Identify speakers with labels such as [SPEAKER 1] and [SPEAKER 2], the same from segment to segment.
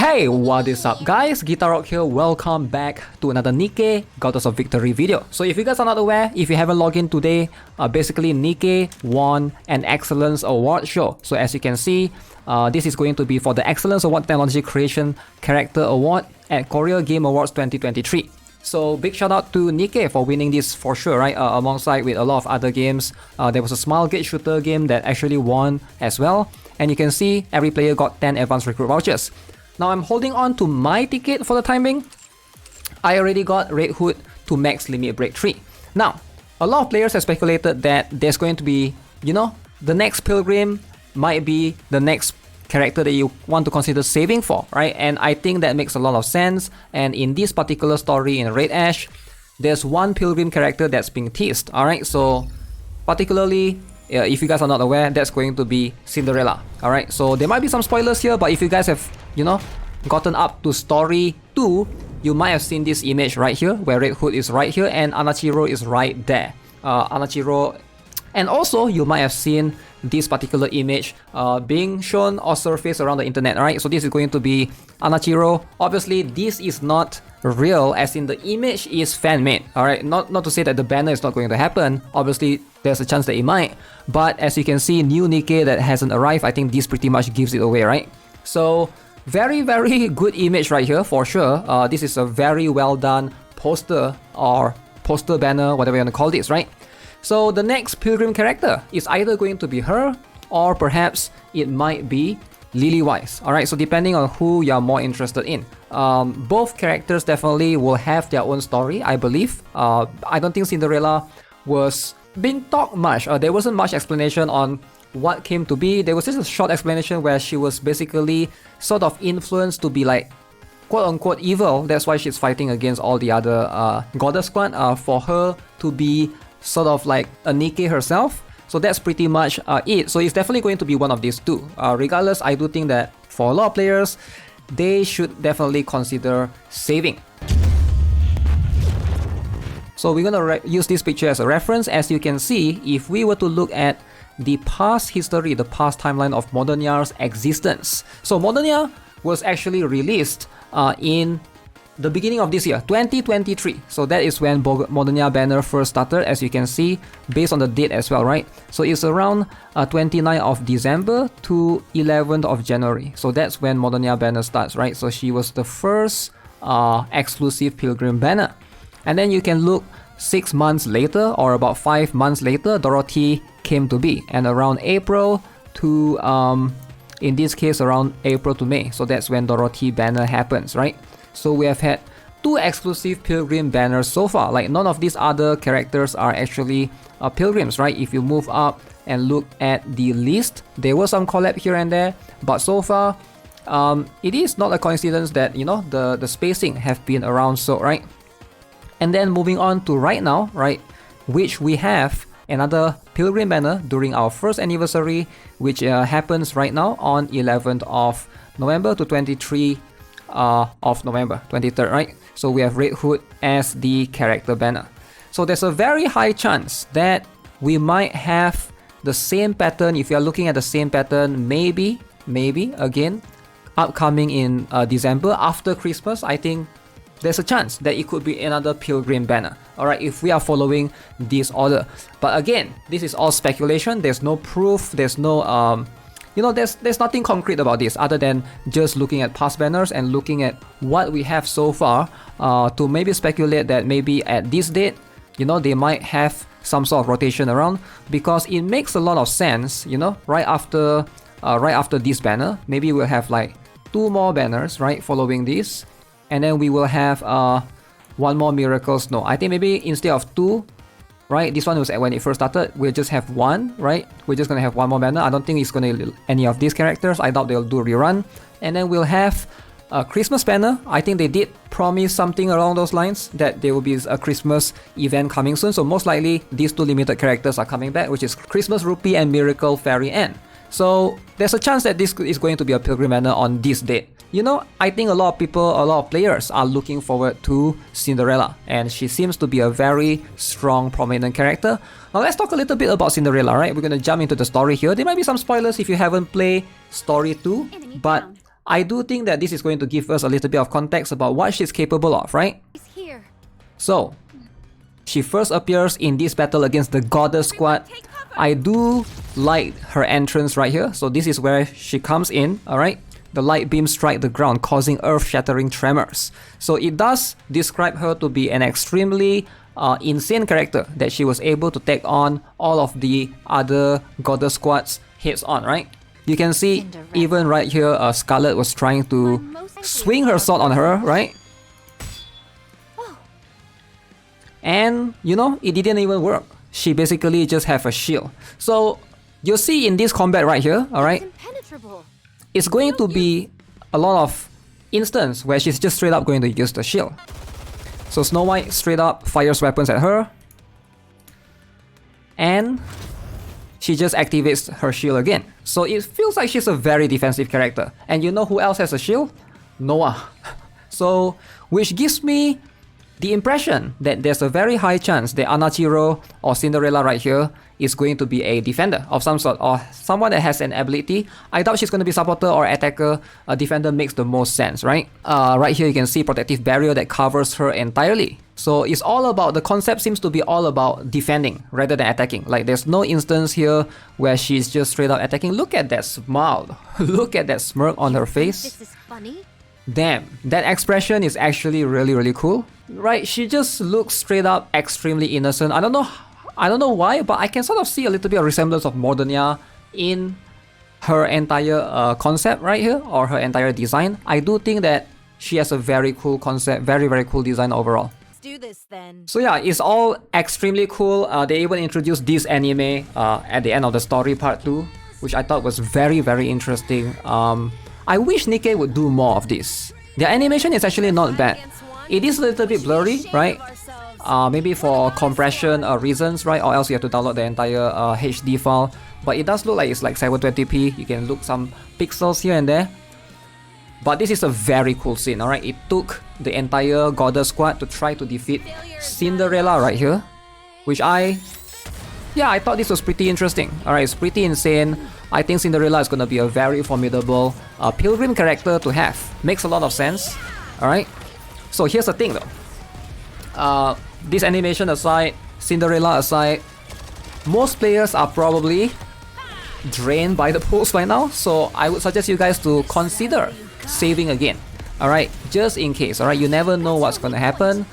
[SPEAKER 1] Hey, what is up guys? GuitarRock here, welcome back to another Nikke Goddess of Victory video. So if you guys are not aware, if you haven't logged in today, basically Nikke won an Excellence Award show. So as you can see, this is going to be for the Excellence Award Technology Creation Character Award at Korea Game Awards 2023. So big shout out to Nikke for winning this for sure, right? Alongside with a lot of other games. There was a Smile Gate shooter game that actually won as well. And you can see every player got 10 advanced recruit vouchers. Now I'm holding on to my ticket for the time being. I already got Red Hood to max limit break 3. Now, a lot of players have speculated that there's going to be, the next Pilgrim might be the next character that you want to consider saving for, right? And I think that makes a lot of sense. And in this particular story in Red Ash, there's one Pilgrim character that's being teased, alright? So, particularly, if you guys are not aware, that's going to be Cinderella, alright? So, there might be some spoilers here, but if you guys have gotten up to story 2, you might have seen this image right here, where Red Hood is right here and Anachiro is right there. Anachiro, and also you might have seen this particular image being shown or surfaced around the internet, right? So this is going to be Anachiro. Obviously, this is not real, as in the image is fan-made, alright? Not to say that the banner is not going to happen. Obviously, there's a chance that it might. But as you can see, new Nikke that hasn't arrived, I think this pretty much gives it away, right? So, very good image right here for sure. This is a very well done poster or poster banner, whatever you want to call this, right? So the next Pilgrim character is either going to be her or perhaps it might be Lily-wise. Alright, so depending on who you're more interested in. Both characters definitely will have their own story, I believe. I don't think Cinderella was being talked much. There wasn't much explanation on what came to be. There was just a short explanation where she was basically sort of influenced to be like quote-unquote evil. That's why she's fighting against all the other goddess squad, for her to be sort of like a Nikke herself. So that's pretty much it. So it's definitely going to be one of these two. Regardless, I do think that for a lot of players, they should definitely consider saving. So we're gonna use this picture as a reference. As you can see, if we were to look at the past history, the past timeline of Modernia's existence. So Modernia was actually released in the beginning of this year, 2023. So that is when Modernia banner first started, as you can see, based on the date as well, right? So it's around 29th of December to 11th of January. So that's when Modernia banner starts, right? So she was the first exclusive Pilgrim banner. And then you can look 6 months later, or about 5 months later, Dorothy came to be, and around April to in this case around April to May, so that's when Dorothy banner happens, right? So we have had 2 exclusive Pilgrim banners so far. Like, none of these other characters are actually Pilgrims, right? If you move up and look at the list, there were some collab here and there, but so far it is not a coincidence that the spacing have been around, so right. And then moving on to right now, right, which we have another Pilgrim banner during our first anniversary, which happens right now on 11th of November to 23 of November, 23rd, right? So we have Red Hood as the character banner. So there's a very high chance that we might have the same pattern. If you're looking at the same pattern, maybe again, upcoming in December after Christmas, I think there's a chance that it could be another Pilgrim banner, alright, if we are following this order. But again, this is all speculation. There's no proof, there's no there's nothing concrete about this other than just looking at past banners and looking at what we have so far, to maybe speculate that maybe at this date, they might have some sort of rotation around, because it makes a lot of sense, right after this banner, maybe we'll have like 2 more banners, right, following this. And then we will have 1 more Miracle Snow. I think maybe instead of 2, right? This one was when it first started. We'll just have 1, right? We're just gonna have 1 more banner. I don't think it's gonna be any of these characters. I doubt they'll do a rerun. And then we'll have a Christmas banner. I think they did promise something along those lines, that there will be a Christmas event coming soon. So most likely these 2 limited characters are coming back, which is Christmas Rupee and Miracle Fairy Anne. So there's a chance that this is going to be a Pilgrim banner on this date. I think a lot of people, a lot of players are looking forward to Cinderella, and she seems to be a very strong, prominent character. Now let's talk a little bit about Cinderella, right? We're gonna jump into the story here. There might be some spoilers if you haven't played Story 2, but I do think that this is going to give us a little bit of context about what she's capable of, right?
[SPEAKER 2] He's here.
[SPEAKER 1] So, she first appears in this battle against the Goddess Squad. I do like her entrance right here. So this is where she comes in, alright? The light beams strike the ground, causing earth-shattering tremors. So it does describe her to be an extremely insane character that she was able to take on all of the other Goddess Squads heads on, right? You can see even right here, Scarlet was trying to swing her sword on her, right? And, you know, it didn't even work. She basically just have a shield. So, you'll see in this combat right here, alright? It's going to be a lot of instance where she's just straight up going to use the shield. So Snow White straight up fires weapons at her. And she just activates her shield again. So it feels like she's a very defensive character. And you know who else has a shield? Noah. So, which gives me the impression that there's a very high chance that Anachiro or Cinderella right here is going to be a defender of some sort, or someone that has an ability. I doubt she's going to be supporter or attacker. A defender makes the most sense, right? Right here you can see protective barrier that covers her entirely. So it's all about, the concept seems to be all about defending rather than attacking. Like there's no instance here where she's just straight up attacking. Look at that smile. Look at that smirk on her face.
[SPEAKER 2] This is funny.
[SPEAKER 1] Damn, that expression is actually really cool. Right, she just looks straight up extremely innocent. I don't know why, but I can sort of see a little bit of resemblance of Modernia in her entire concept right here, or her entire design. I do think that she has a very cool concept, very cool design overall.
[SPEAKER 2] Let's do this then.
[SPEAKER 1] So yeah, it's all extremely cool. They even introduced this anime at the end of the story part 2, which I thought was very interesting. I wish Nikke would do more of this. The animation is actually not bad. It is a little bit blurry, right? Maybe for compression reasons, right? Or else you have to download the entire HD file. But it does look like it's like 720p. You can look some pixels here and there. But this is a very cool scene, alright? It took the entire Goddess Squad to try to defeat Cinderella right here. Which I thought this was pretty interesting. Alright, it's pretty insane. I think Cinderella is gonna be a very formidable Pilgrim character to have. Makes a lot of sense. Alright? So here's the thing though. This animation aside, Cinderella aside, most players are probably drained by the pulls by now. So I would suggest you guys to consider saving again. Alright? Just in case. Alright? You never know what's gonna happen.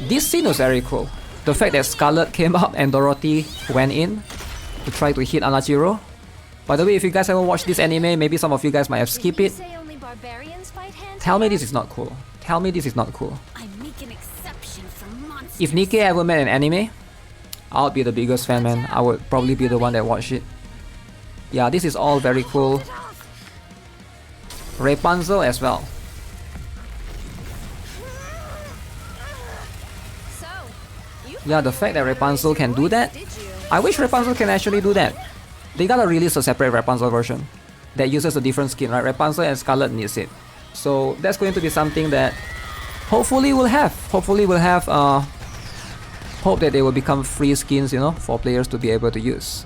[SPEAKER 1] This scene was very cool. The fact that Scarlet came up and Dorothy went in to try to hit Anachiro. By the way, if you guys haven't watched this anime, maybe some of you guys might have skipped it. Tell me this is not cool. Tell me this is not cool. If Nikke ever made an anime, I would be the biggest fan, man. I would probably be the one that watched it. Yeah, this is all very cool. Rapunzel as well. Yeah, the fact that Rapunzel can do that, I wish Rapunzel can actually do that. They gotta release a separate Rapunzel version that uses a different skin, right? Rapunzel and Scarlet needs it. So that's going to be something that hopefully we'll have. Hope that they will become free skins, you know, for players to be able to use.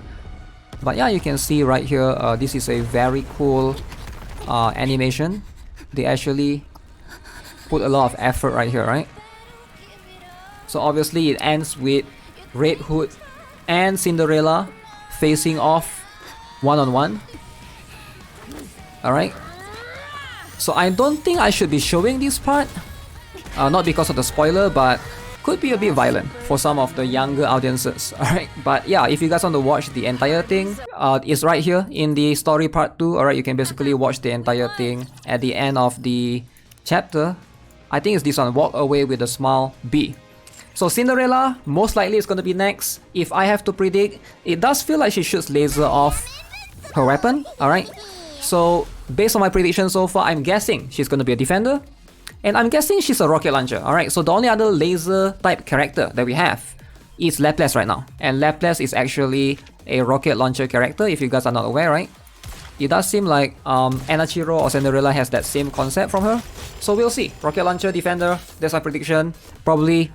[SPEAKER 1] But yeah, you can see right here, this is a very cool animation. They actually put a lot of effort right here, right? So obviously it ends with Red Hood and Cinderella facing off one-on-one. Alright. So I don't think I should be showing this part. Not because of the spoiler, but could be a bit violent for some of the younger audiences. Alright. But yeah, if you guys want to watch the entire thing, it's right here in the story part 2. Alright, you can basically watch the entire thing at the end of the chapter. I think it's this one, Walk Away with a Smile B. So Cinderella most likely is going to be next. If I have to predict, it does feel like she shoots laser off her weapon. Alright. So based on my prediction so far, I'm guessing she's going to be a defender. And I'm guessing she's a rocket launcher. Alright. So the only other laser type character that we have is Laplace right now. And Laplace is actually a rocket launcher character, if you guys are not aware, right? It does seem like Anachiro or Cinderella has that same concept from her. So we'll see. Rocket launcher, defender, that's my prediction. Probably,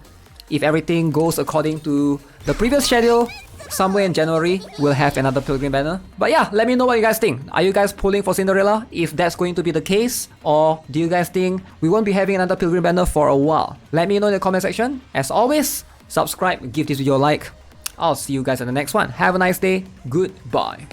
[SPEAKER 1] if everything goes according to the previous schedule, somewhere in January, we'll have another Pilgrim banner. But yeah, let me know what you guys think. Are you guys pulling for Cinderella, if that's going to be the case? Or do you guys think we won't be having another Pilgrim banner for a while? Let me know in the comment section. As always, subscribe, give this video a like. I'll see you guys in the next one. Have a nice day. Goodbye.